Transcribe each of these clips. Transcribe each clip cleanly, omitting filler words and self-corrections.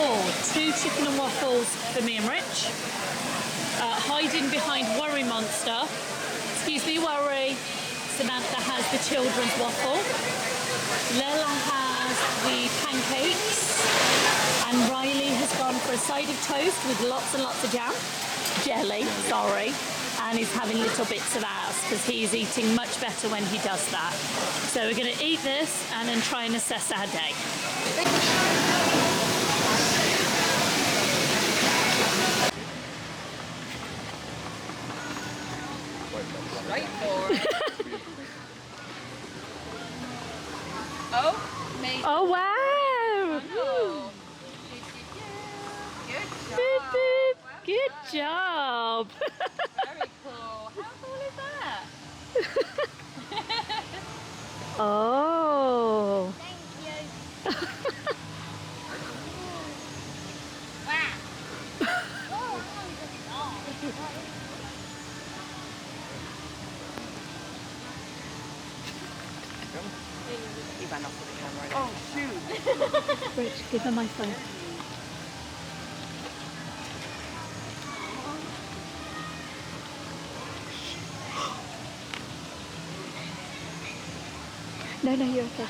2 chicken and waffles for me and Rich. Hiding behind Worry Monster. Excuse me, Worry. Samantha has the children's waffle. Lela has the pancakes. And Riley has gone for a side of toast with lots and lots of jam. Jelly, sorry. And he's having little bits of ours because he's eating much better when he does that. So we're going to eat this and then try and assess our day. Right for. Oh, amazing. Oh, wow. Oh, no. Good job. Good job. Very cool. How cool is that? Oh. Thank you. He ran off with the camera. Oh, shoot. Rich, give her my phone. No, you're okay.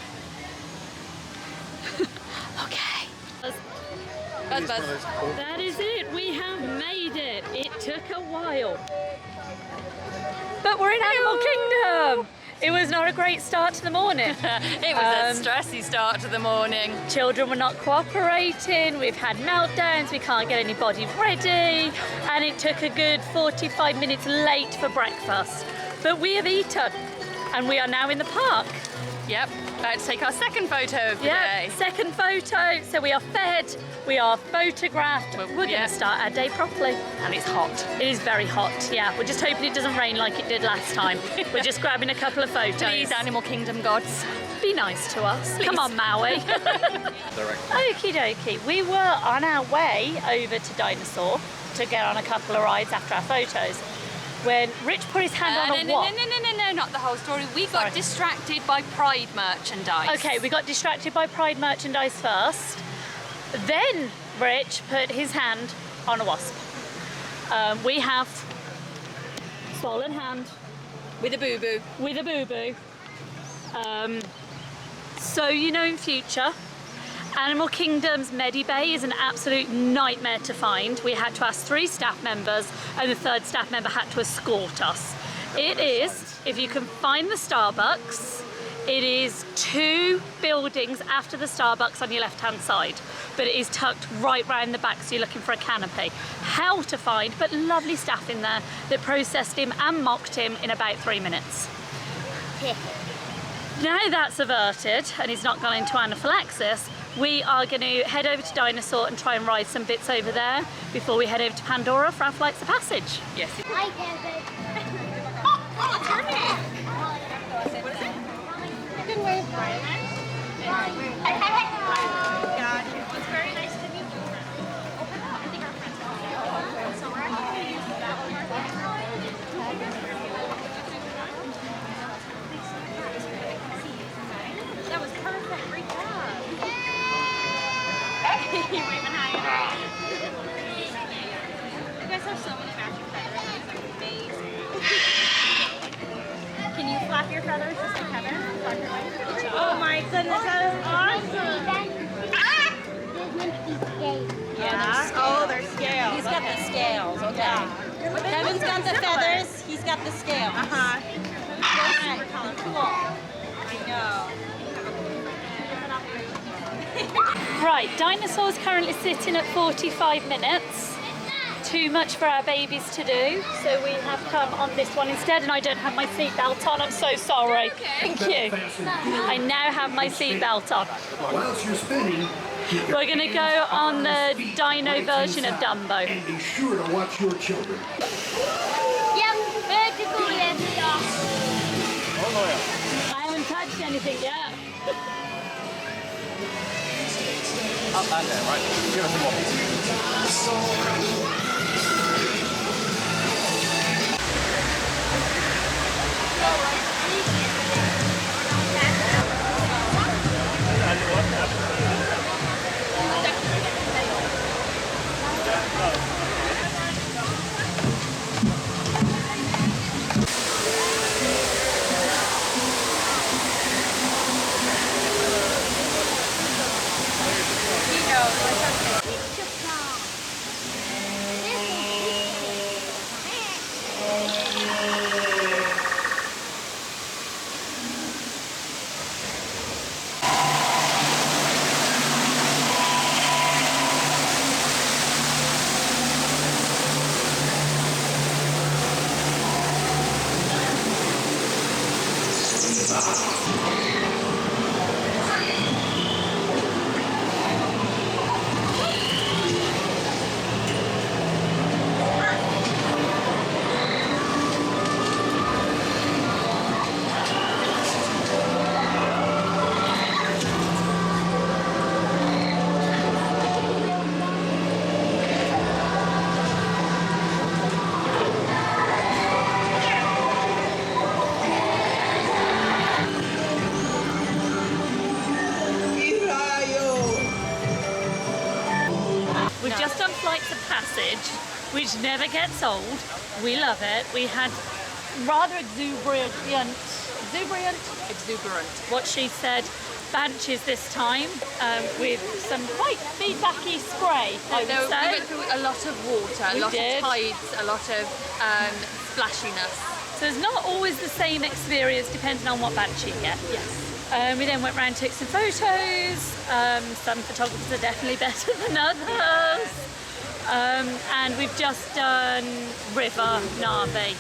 Okay. Buzz. That is it. We have made it. It took a while. But we're in Animal Kingdom. It was not a great start to the morning. It was a stressy start to the morning. Children were not cooperating, we've had meltdowns, we can't get anybody ready, and it took a good 45 minutes late for breakfast. But we have eaten, and we are now in the park. Yep, about to take our second photo of the day. Second photo, so we are fed, we are photographed, we're going to start our day properly. And it's hot. It is very hot, yeah. We're just hoping it doesn't rain like it did last time. We're just grabbing a couple of photos. Please, Animal Kingdom gods. Be nice to us. Please. Come on, Maui. Okie dokie. We were on our way over to Dinosaur to get on a couple of rides after our photos when Rich put his hand on a what? No, not the whole story. We got distracted by Pride merchandise. Okay, we got distracted by Pride merchandise first. Then Rich put his hand on a wasp. We have swollen hand. With a boo-boo. With a boo-boo. So, you know, in future, Animal Kingdom's Medibay is an absolute nightmare to find. We had to ask 3 staff members and the 3rd staff member had to escort us. It is, if you can find the Starbucks, it is 2 buildings after the Starbucks on your left-hand side, but it is tucked right round the back, so you're looking for a canopy. Hell to find, but lovely staff in there that processed him and mocked him in about 3 minutes. Now that's averted and he's not gone into anaphylaxis, we are going to head over to Dinosaur and try and ride some bits over there before we head over to Pandora for our flights of passage. Yes. Hi, Kevin. Oh, it's your name. What is it? You can wave for it. God, it's very nice to meet you. I think our friends are so we're actually going to use that one. That was perfect. Great job. You're waving high. You guys have so many matching feathers. It's amazing. Can you flap your feathers just like Heather? Flap your wings? Oh my goodness, that is awesome. Yeah. Oh, they're scales. He's got the scales, okay. Kevin's got the feathers, he's got the scales. Uh-huh. Cool. I know. Right, Dinosaur's currently sitting at 45 minutes. Too much for our babies to do, so we have come on this one instead, and I don't have my seatbelt on, I'm so sorry. Okay. Thank you. I now have my seatbelt on. Whilst you're spinning, We're going to go on the dino version of Dumbo. and be sure to watch your children. Yep, vertical lift off. I haven't touched anything yet. Up and there, right? Give us a wobble. sausage, which never gets old. We love it. We had rather exuberant, what she said, banches this time with some quite feedbacky spray, I would say. We went through a lot of water, a lot of tides, a lot of splashiness. So it's not always the same experience depending on what banshee you get. Yes. We then went round, took some photos. Some photographers are definitely better than others. And we've just done River Navi.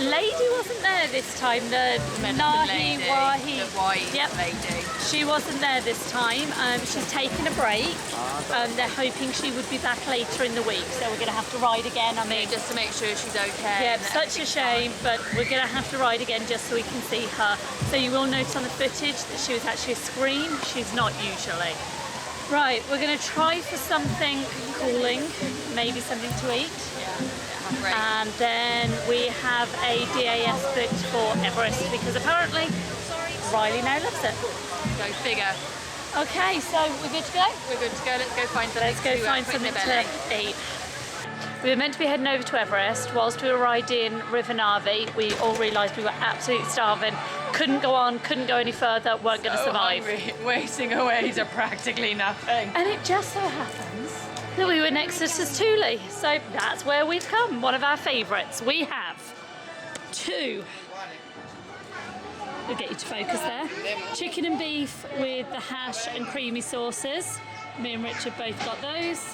Lady wasn't there this time, the Nahi Wahi. The white lady. She wasn't there this time. She's taken a break. They're hoping she would be back later in the week, so we're going to have to ride again. I mean, just to make sure she's okay. Yeah, such a shame, but we're going to have to ride again just so we can see her. So you will notice on the footage that she was actually a screen. She's not usually. Right, we're going to try for something cooling, maybe something to eat. Great. And then we have a DAS booked for Everest because apparently Riley now loves it. Go figure. Okay, so we're good to go? We're good to go. Let's go find something. Let's go find something to eat. We were meant to be heading over to Everest. Whilst we were riding River Navi, we all realised we were absolutely starving. Couldn't go on, couldn't go any further, weren't going to survive. Hungry, wasting away to practically nothing. And it just so happens that we were next to Sestuli, so that's where we've come. One of our favourites. We have two. We'll get you to focus there. Chicken and beef with the hash and creamy sauces. Me and Richard both got those.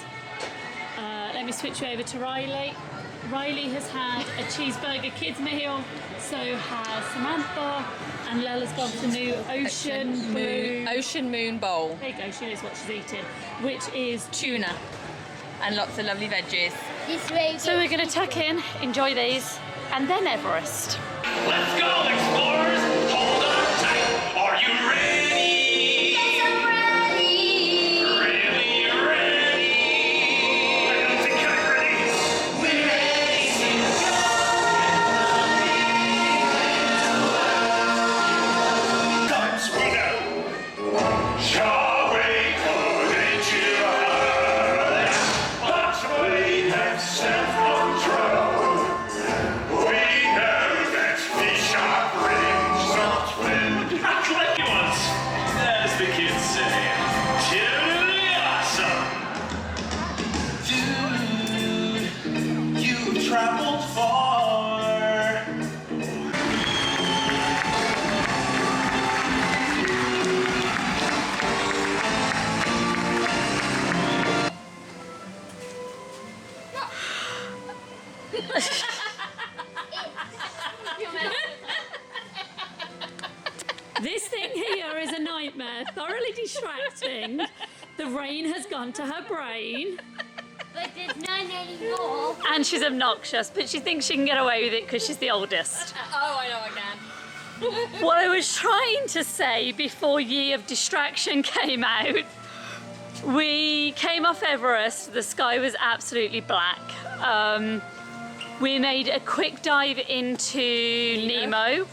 Let me switch you over to Riley. Riley has had a cheeseburger kids meal, so has Samantha, and Lella's gone for the new Ocean Moon bowl. There you go, she knows what she's eating, which is Tuna. And lots of lovely veggies. So we're going to tuck in, enjoy these, and then Everest. Let's go, explorers! Hold on tight! Are you ready? Yes, I'm ready. Really ready? I don't think I'm ready. We're ready to go. Times we know. Shall we couldn't you hide? But we have self-control. We know that fish are brings not food. Act like you want, as the kids say. Totally awesome. Dude, you've traveled far. This thing here is a nightmare, thoroughly distracting. The rain has gone to her brain. But there's none anymore. And she's obnoxious, but she thinks she can get away with it because she's the oldest. Oh, I know I can. What I was trying to say before Ye of Distraction came out, we came off Everest, the sky was absolutely black. We made a quick dive into Nemo,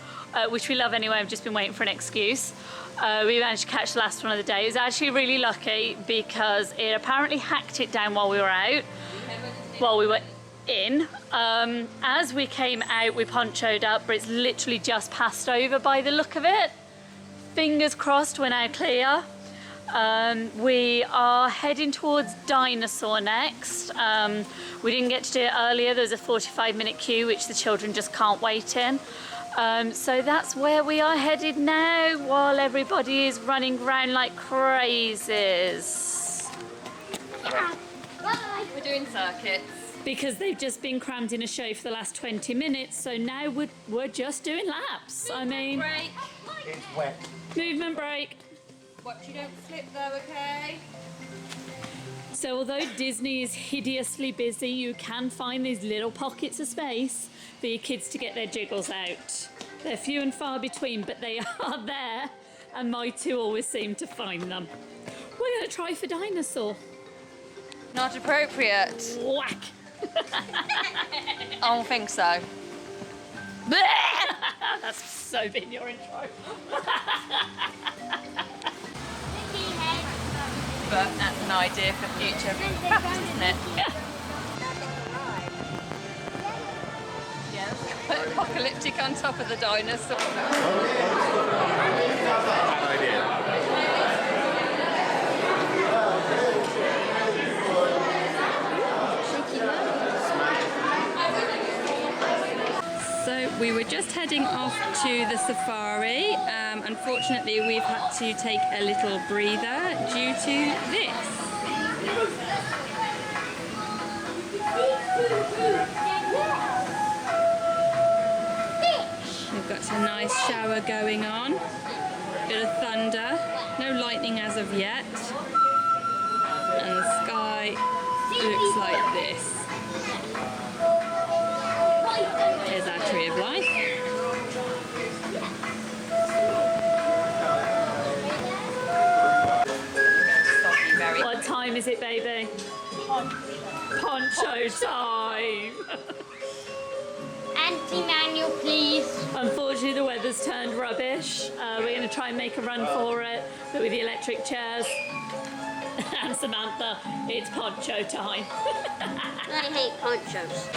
which we love anyway, I've just been waiting for an excuse. We managed to catch the last one of the day. It was actually really lucky because it apparently hacked it down while we were out, while we were in. As we came out, we ponchoed up, but it's literally just passed over by the look of it. Fingers crossed we're now clear. We are heading towards Dinosaur next. We didn't get to do it earlier. There was a 45-minute queue, which the children just can't wait in. So that's where we are headed now, while everybody is running around like crazies. We're doing circuits. Because they've just been crammed in a show for the last 20 minutes, so now we're just doing laps. I mean, Break. It's wet. movement break. Watch you don't slip though, okay? So although Disney is hideously busy, you can find these little pockets of space for your kids to get their jiggles out. They're few and far between, but they are there, and my two always seem to find them. We're going to try for Dinosaur. Not appropriate. Whack! I don't think so. That's so been your intro. But that's an idea for future practice, isn't it? Yeah. Apocalyptic on top of the dinosaur. Bad idea. So we were just heading off to the safari. Unfortunately, we've had to take a little breather due to this. We've got a nice shower going on. Bit of thunder. No lightning as of yet. And the sky looks like this. Here's our tree of life. What time is it, baby? Poncho time! Auntie Manuel, please. Unfortunately, the weather's turned rubbish. We're going to try and make a run for it, but with the electric chairs. And Samantha, it's poncho time. I hate ponchos.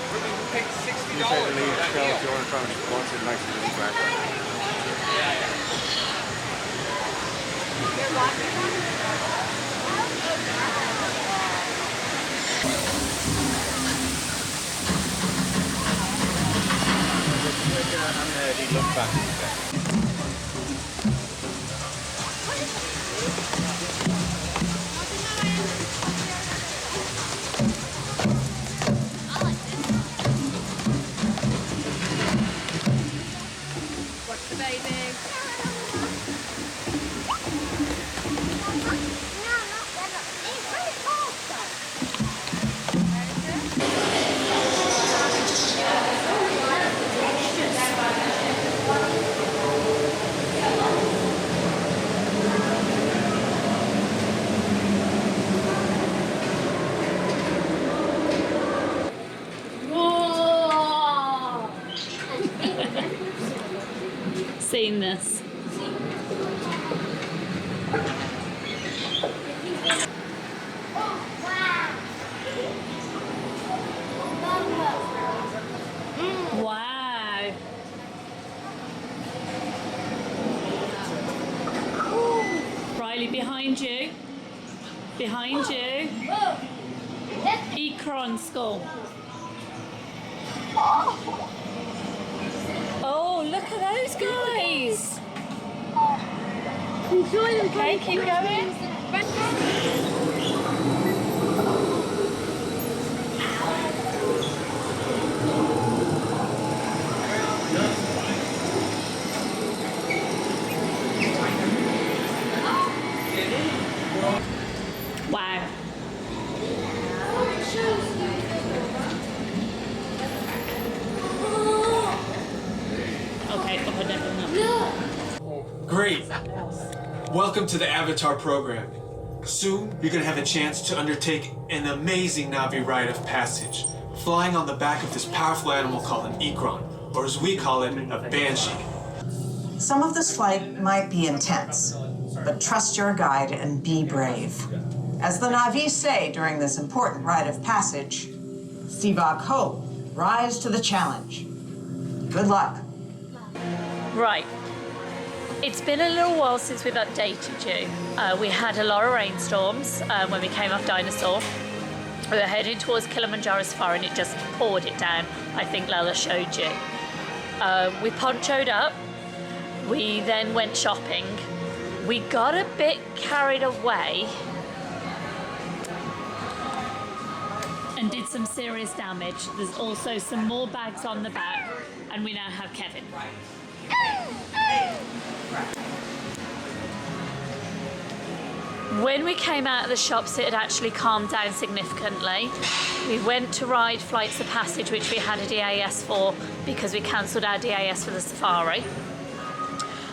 You take the lead, Phil, if you want to try and watch it nice and back. Look back. Watch the baby. Seen this. Wow. Riley, behind you. Behind you. Ekron School. Oh, look at those guys. Okay, keep going. Wow. Okay, Papa, never. Great! Welcome to the Avatar program. Soon, you're going to have a chance to undertake an amazing Navi rite of passage, flying on the back of this powerful animal called an Ikron, or as we call it, a Banshee. Some of this flight might be intense, but trust your guide and be brave. As the Na'vi say during this important rite of passage, Sivak Ho, rise to the challenge. Good luck. Right. It's been a little while since we've updated you. We had a lot of rainstorms when we came off Dinosaur. We were heading towards Kilimanjaro Safari and it just poured it down. I think Lala showed you. We ponchoed up. We then went shopping. We got a bit carried away and did some serious damage. There's also some more bags on the back and we now have Kevin. When we came out of the shops, it had actually calmed down significantly. We went to ride Flights of Passage, which we had a DAS for because we cancelled our DAS for the safari.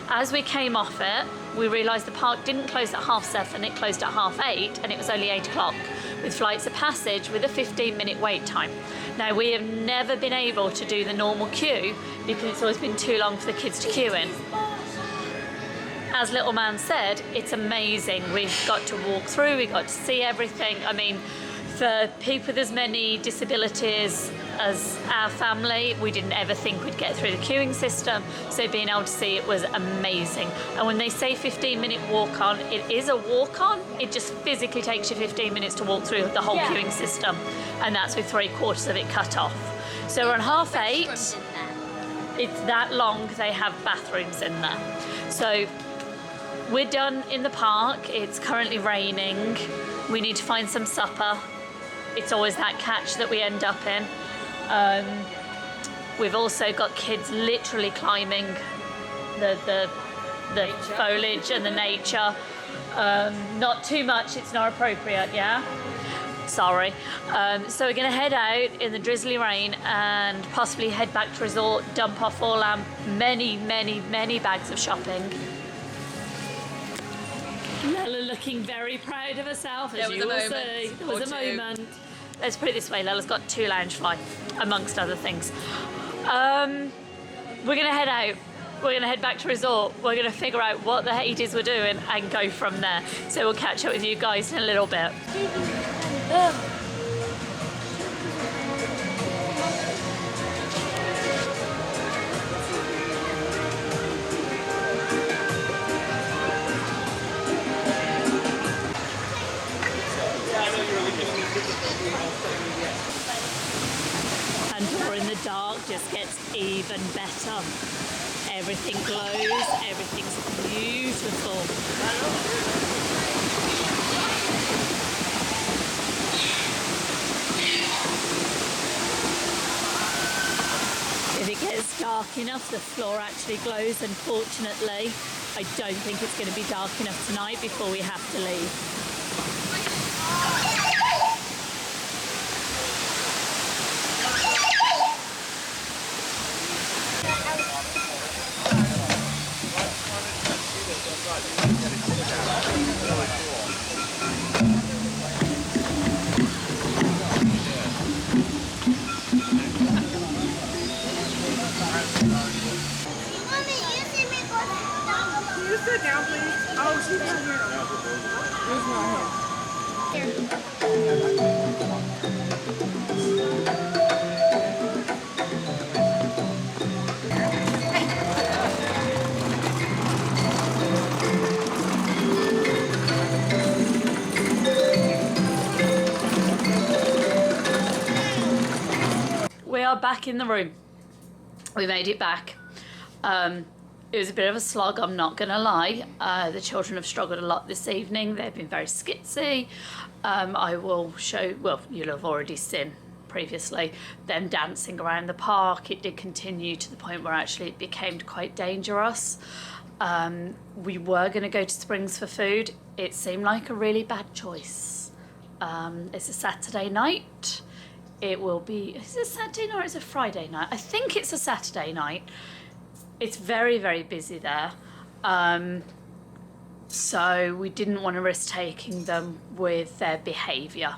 As we came off it, we realised the park didn't close at 7:30, it closed at 8:30, and it was only 8 o'clock, with Flights of Passage with a 15-minute wait time. Now, we have never been able to do the normal queue because it's always been too long for the kids to queue in. As Little Man said, it's amazing. We've got to walk through, we got to see everything. I mean, for people with as many disabilities as our family. We didn't ever think we'd get through the queuing system, so being able to see it was amazing. And when they say 15-minute walk on, it is a walk on. It just physically takes you 15 minutes to walk through the whole queuing system, and that's with 3/4 of it cut off. So on 8:30, it's that long. They have bathrooms in there. So we're done in the park. It's currently raining. We need to find some supper. It's always that catch that we end up in. We've also got kids literally climbing the foliage and the nature. Not too much, it's not appropriate, yeah? Sorry. So we're gonna head out in the drizzly rain and possibly head back to resort, dump off all our many bags of shopping. Lella looking very proud of herself, as you will see. There was a moment. Let's put it this way, Lella's got 2 Loungefly, amongst other things. We're gonna head out. We're gonna head back to resort. We're gonna figure out what the Hades we're doing and go from there. So we'll catch up with you guys in a little bit. Pandora in the dark just gets even better. Everything glows, everything's beautiful. If it gets dark enough, the floor actually glows, and fortunately, I don't think it's going to be dark enough tonight before we have to leave. Sit down, please. Oh, she's not here. She's not here. We are back in the room. We made it back. It was a bit of a slog, I'm not going to lie. The children have struggled a lot this evening. They've been very skitsy. I will show, well, you'll have already seen previously, them dancing around the park. It did continue to the point where actually it became quite dangerous. We were going to go to Springs for food. It seemed like a really bad choice. It's a Saturday night. It will be, is it a Saturday night or is it a Friday night? I think it's a Saturday night. It's very, very busy there. So we didn't want to risk taking them with their behaviour.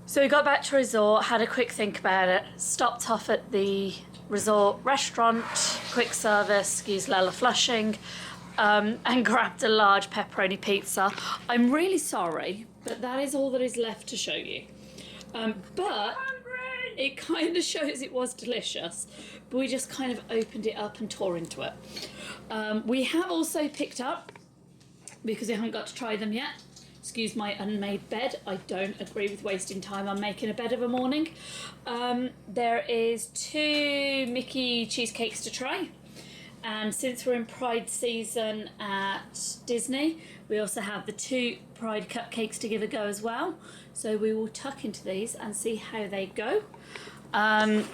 So we got back to resort, had a quick think about it, stopped off at the resort restaurant, quick service, excuse Lella flushing, and grabbed a large pepperoni pizza. I'm really sorry, but that is all that is left to show you. But it kind of shows it was delicious, but we just kind of opened it up and tore into it. We have also picked up, because we haven't got to try them yet, excuse my unmade bed, I don't agree with wasting time on making a bed of a morning. There is 2 Mickey cheesecakes to try, and since we're in Pride season at Disney, we also have the 2 Pride cupcakes to give a go as well. So we will tuck into these and see how they go.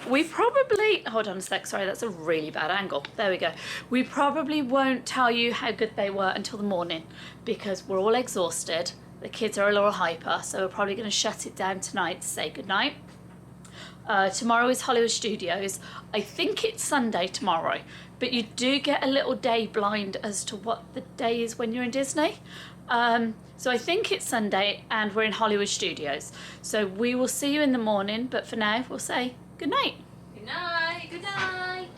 We probably, hold on a sec, sorry, that's a really bad angle. There we go. We probably won't tell you how good they were until the morning because we're all exhausted. The kids are a little hyper, so we're probably going to shut it down tonight to say goodnight. Tomorrow is Hollywood Studios. I think it's Sunday tomorrow, but you do get a little day blind as to what the day is when you're in Disney. So I think it's Sunday and we're in Hollywood Studios. So we will see you in the morning, but for now we'll say good night. Good night. Good night.